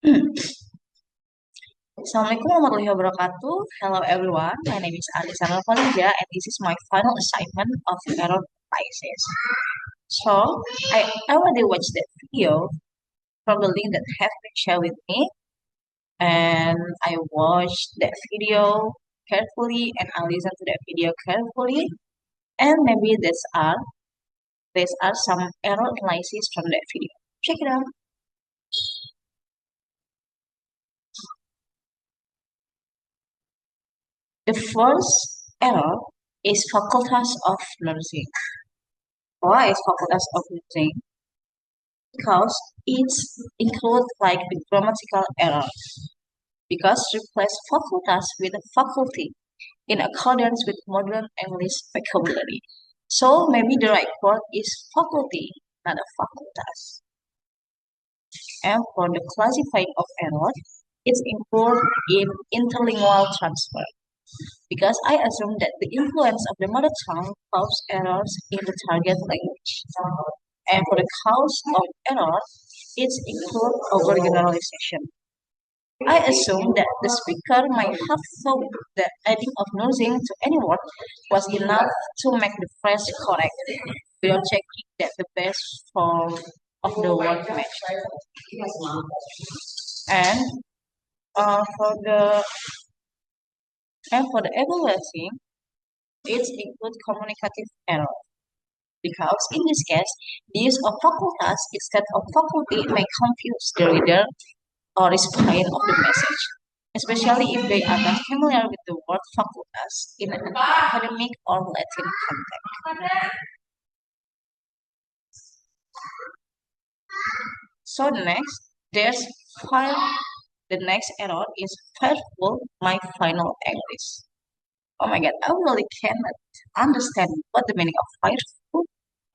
Assalamualaikum warahmatullahi wabarakatuh. Hello everyone, my name is Alisa Falinja and this is my final assignment of error analysis. So, I already watched that video from the link that have been shared with me and I watched that video carefully and I listened to that video carefully and maybe these are some error analysis from that video. Check it out. The first error is facultas of nursing. Why is facultas of nursing? Because it includes like the grammatical error. Because replace facultas with faculty in accordance with modern English vocabulary. So maybe the right word is faculty, not a facultas. And for the classifying of error, it's included in interlingual transfer. Because I assume that the influence of the mother tongue causes errors in the target language. And for the cause of error, it's include overgeneralization. I assume that the speaker might have thought that adding of nursing to any word was enough to make the phrase correct, without checking that the best form of the word matched. And uh, for the for the evaluating, it includes communicative error. Because in this case, the use of facultas instead of faculty may confuse the reader or recipient of the message, especially if they are not familiar with the word facultas in an academic or Latin context. So fire, the next error is fearful my final English. Oh my god, I really cannot understand what the meaning of fearful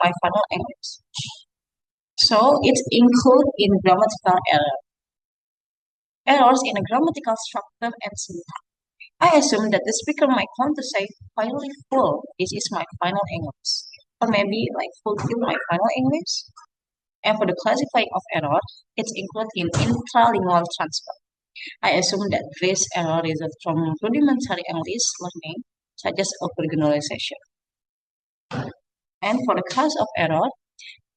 my final English. So it's included in grammatical error. Errors in a grammatical structure and syntax. I assume that the speaker might want to say finally full. This is my final English. Or maybe like fulfill my final English. And for the classifying of error, it's included in intralingual transfer. I assume that this error results from rudimentary English learning, such as overgeneralization. And for the cause of error,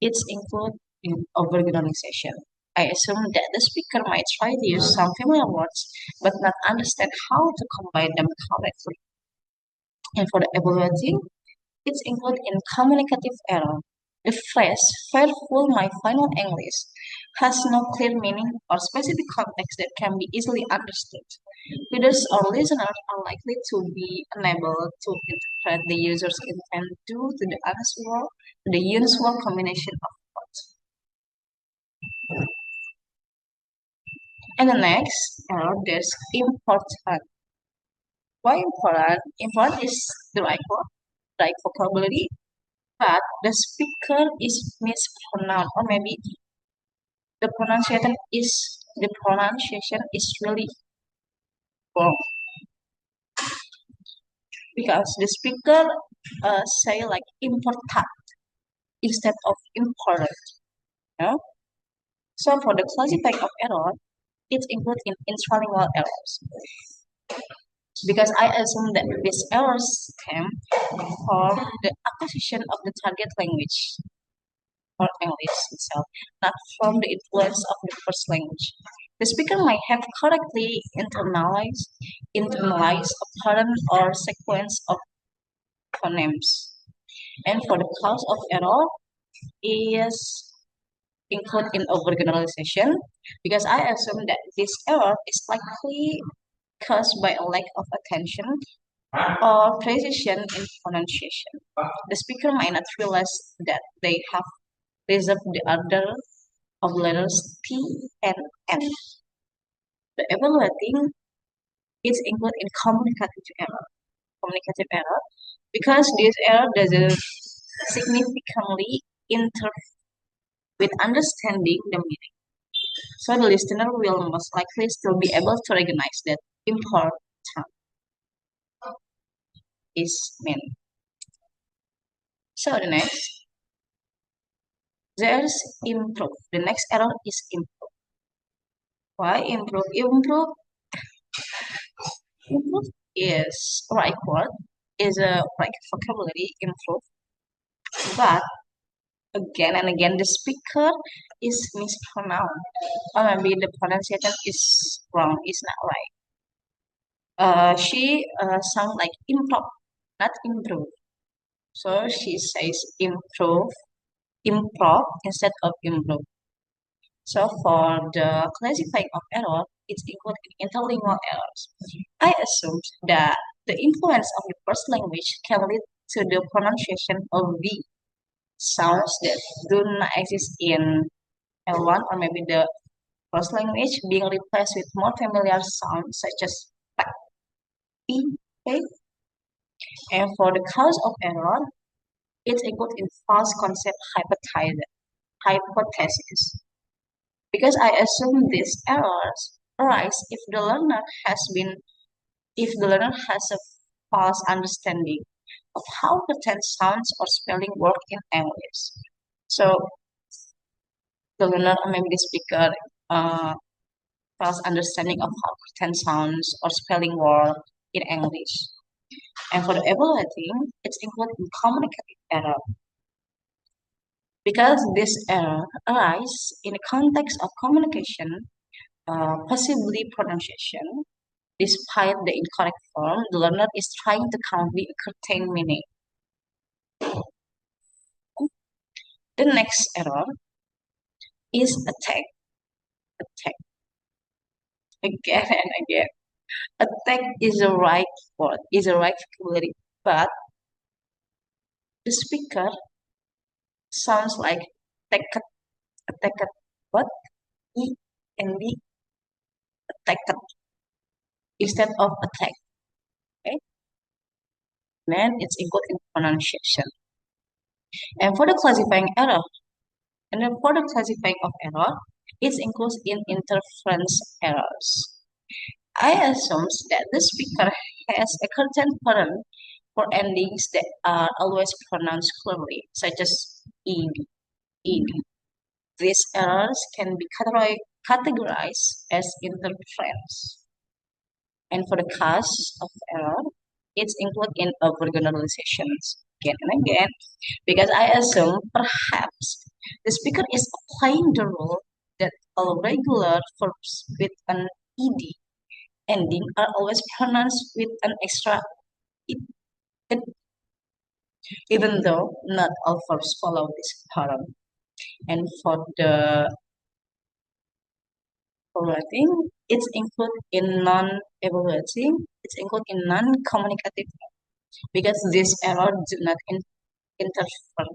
it's included in overgeneralization. I assume that the speaker might try to use some familiar words, but not understand how to combine them correctly. And for the evaluating, it's included in communicative error. The phrase "fearful my final English" has no clear meaning or specific context that can be easily understood. Readers or listeners are likely to be unable to interpret the user's intent due to the unusual combination of words. And the next error, there's important. Why important? Important is the right word, right vocabulary, but the speaker is mispronounced, or maybe the pronunciation is really wrong because the speaker say like important instead of important. You know? So for the classifying of error, it's included in intralingual errors because I assume that these errors stem from the acquisition of the target language or English itself, not from the influence of the first language. The speaker might have correctly internalized a pattern or sequence of phonemes. And for the cause of error is included in overgeneralization because I assume that this error is likely caused by a lack of attention or precision in pronunciation. The speaker might not realize that they have reserved the order of letters T and N. The evaluating is included in communicative error, because this error doesn't significantly interfere with understanding the meaning. So the listener will most likely still be able to recognize that important is meant. So there's improve. The next error is improve. Why improve? Improve is right word, is a right vocabulary, improve. But again and again, the speaker is mispronounced. Or maybe the pronunciation is wrong, is not right. She sound like improv, not improve. So she says improv instead of improve. So for the classifying of error, it's included in interlingual errors. I assume that the influence of the first language can lead to the pronunciation of V sounds that do not exist in L1, or maybe the first language being replaced with more familiar sounds such as P, P. And for the cause of error, it's included in false concept hypothesis. Because I assume these errors arise if the learner has a false understanding of how certain sounds or spelling work in English. So the learner or maybe the speaker false understanding of how certain sounds or spelling work in English. And for the evaluating, it's included in communicative error. Because this error arises in the context of communication, possibly pronunciation, despite the incorrect form, the learner is trying to convey a certain meaning. The next error is attack. Attack again and again. Attack is a right word, is a right vocabulary, but the speaker sounds like attacked, attacked, what? E and B, attacked instead of attack. Okay, then it's included in pronunciation. And for the classifying error, and then for the classifying of error, it includes in interference errors. I assume that the speaker has a certain pattern for endings that are always pronounced clearly, such as ed. These errors can be categorized as interference. And for the cause of error, it's included in overgeneralizations again and again, because I assume perhaps the speaker is applying the rule that all regular verbs with an ed ending are always pronounced with an extra ed, even though not all verbs follow this pattern. And for the evaluating, it's included in non-evaluating, it's included in non-communicative because these errors do not interfere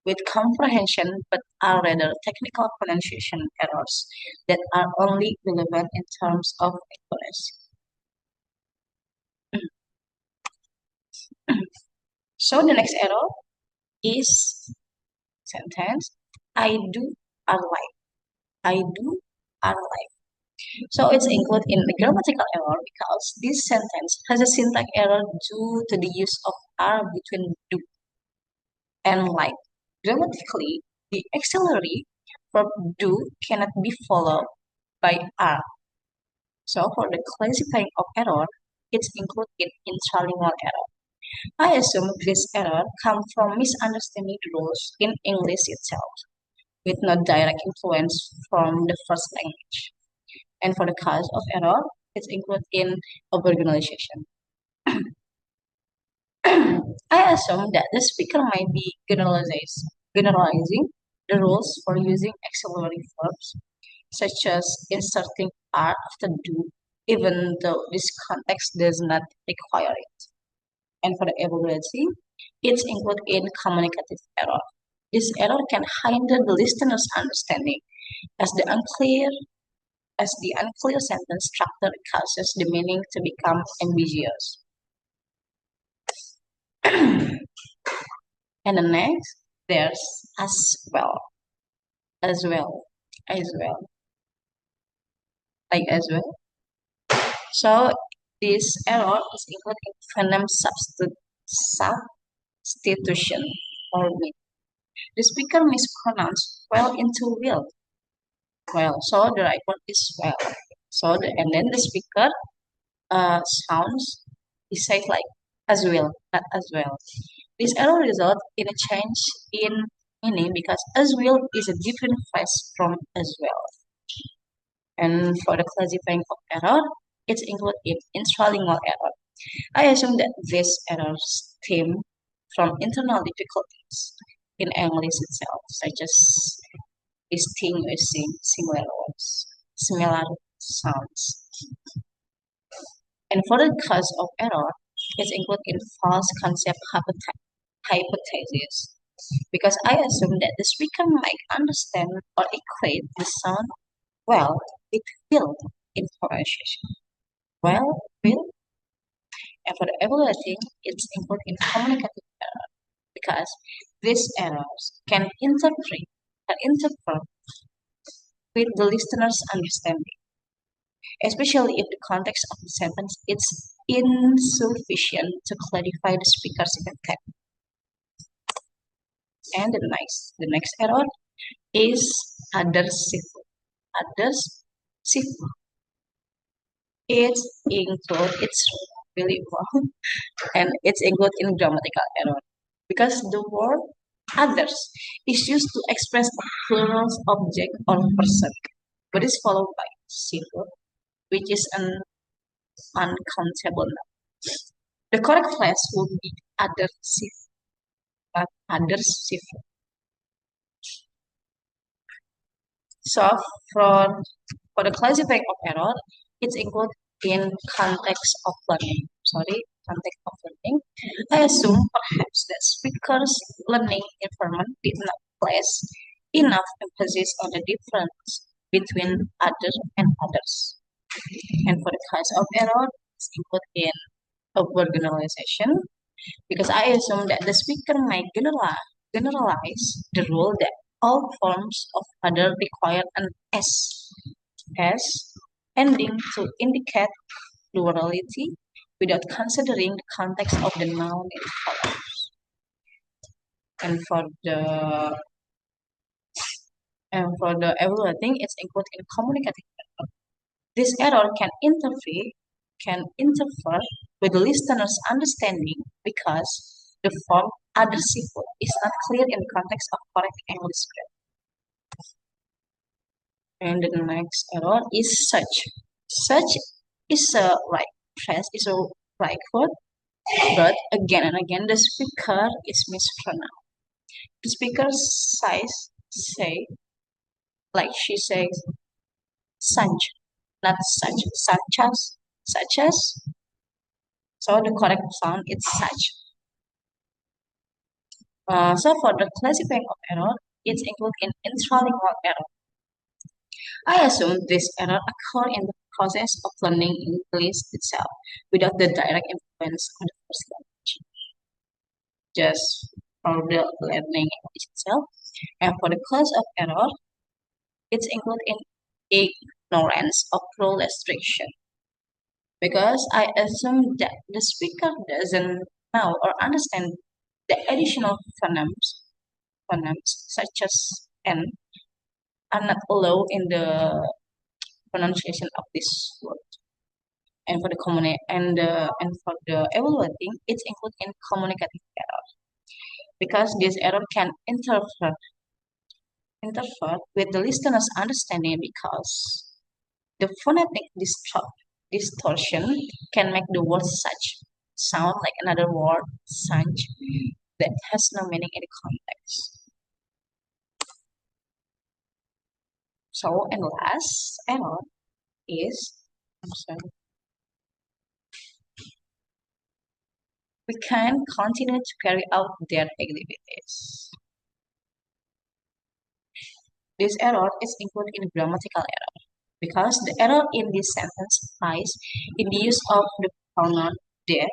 with comprehension but are rather technical pronunciation errors that are only relevant in terms of accuracy. So the next error is sentence I do are like. I do are like. So it's included in the grammatical error because this sentence has a syntax error due to the use of are between do and like. Grammatically, the auxiliary verb do cannot be followed by are. So for the classifying of error, it's included in intralingual error. I assume this error comes from misunderstanding the rules in English itself, with no direct influence from the first language. And for the cause of error, it's included in overgeneralization. I assume that the speaker might be generalizing the rules for using auxiliary verbs, such as inserting are after do, even though this context does not require it. And for the evaluation, it's included in communicative error. This error can hinder the listener's understanding as the unclear sentence structure causes the meaning to become ambiguous. And the next, there's as well, as well, as well, like as well. So this error is included in phoneme substitution or with. The speaker mispronounced well into will. well. So the right word is well. And then the speaker sounds, it says like as well, not as well. This error results in a change in meaning because as well is a different phrase from as well. And for the classifying of error, it's included in intralingual error. I assume that these errors stem from internal difficulties in English itself, such as distinguishing similar words, similar sounds. And for the cause of error, it's included in false concept hypothesis because I assume that the speaker might understand or equate the sound well with will in pronunciation. Well, will, and for the evaluating, it's included in communicative error because these errors can interfere with the listener's understanding, especially if the context of the sentence is insufficient to clarify the speaker's intent. And the next error is adversive. Adversive. It's really wow, and it's included in grammatical error because the word others is used to express a plural object or person, but is followed by singular, which is an uncountable noun. The correct phrase would be adversive, not adversive. So for the classifying of error, it's included in context of learning. Context of learning. I assume perhaps that speakers' learning environment did not place enough emphasis on the difference between other and others. And for the cause of error, it's included in overgeneralization because I assume that the speaker might generalize the rule that all forms of other require an s ending to indicate plurality without considering the context of the noun it follows. And for the evaluating, it's included in communicative error. This error can interfere with the listener's understanding because the form adversive is not clear in the context of correct English grammar. And the next error is such. Such is a right phrase, is a right word, but again and again the speaker is mispronounced. The speaker say like she says such, not such as. So the correct sound is such. So for the classifying of error, it's included in intralingual error. I assume this error occur in the process of learning English itself without the direct influence on the first language, just for the learning English itself. And for the cause of error, it's included in ignorance of rule restriction because I assume that the speaker doesn't know or understand the additional phonemes such as n are not allowed in the pronunciation of this word. And for the evaluating, it's included in communicative error because this error can interfere with the listener's understanding because the phonetic distortion can make the word such sound like another word such that has no meaning in the context. So, and last error is, I'm sorry, we can continue to carry out their activities. This error is included in grammatical error because the error in this sentence lies in the use of the pronoun there,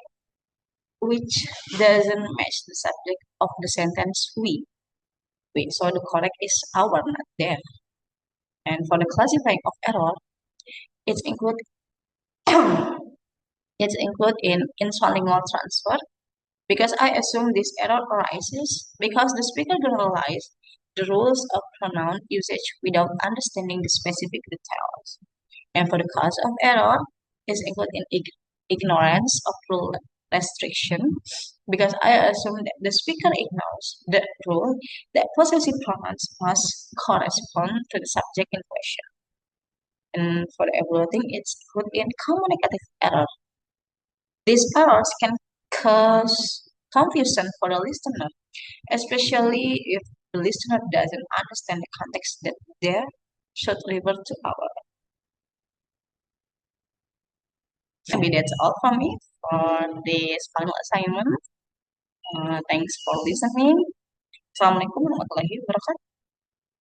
which doesn't match the subject of the sentence we. So the correct is our, not their. And for the classifying of error, it's included it's included in intralingual transfer because I assume this error arises because the speaker generalized the rules of pronoun usage without understanding the specific details. And for the cause of error is included in ignorance of rule restriction because I assume that the speaker ignores the rule that possessive pronouns must correspond to the subject in question. And for the evaluating, it's included in communicative error. These errors can cause confusion for the listener, especially if the listener doesn't understand the context that they should refer to our. Maybe that's all from me for this final assignment. Thanks for listening. Assalamualaikum warahmatullahi wabarakatuh.